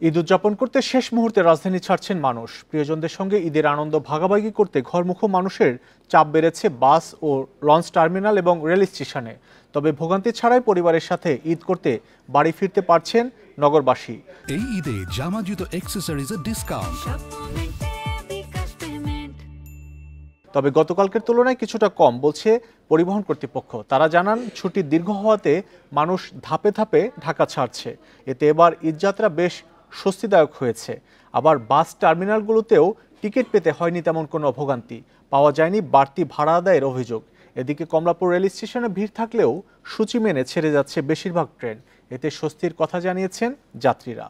ঈদ উদযাপন করতে শেষ মুহূর্তে রাজধানী ছাড়ছেন মানুষ। প্রিয়জনদের সঙ্গে ঈদের আনন্দ ভাগাভাগি করতে ঘরমুখো মানুষের চাপ বেড়েছে বাস ও লঞ্চ টার্মিনাল এবং রেল স্টেশনে। তবে ভোগান্তি ছাড়াই পরিবারের সাথে ঈদ করতে বাড়ি ফিরতে পারছেন নগরবাসী। এই ঈদে জামা জুতো অ্যাক্সেসরিজের ডিসকাউন্ট। তবে গতকালকের তুলনায় কিছুটা কম বলছে পরিবহন কর্তৃপক্ষ। তারা জানান, ছুটি দীর্ঘ হওয়াতে মানুষ ধাপে ধাপে ঢাকা ছাড়ছে। এতে এবার ঈদযাত্রা বেশ স্বস্তিদায়ক হয়েছে। আবার বাস টার্মিনালগুলোতেও টিকিট পেতে হয়নি তেমন কোনো ভোগান্তি, পাওয়া যায়নি বাড়তি ভাড়া আদায়ের অভিযোগ। এদিকে কমলাপুর রেল স্টেশনে ভিড় থাকলেও সূচি মেনে ছেড়ে যাচ্ছে বেশিরভাগ ট্রেন। এতে স্বস্তির কথা জানিয়েছেন যাত্রীরা।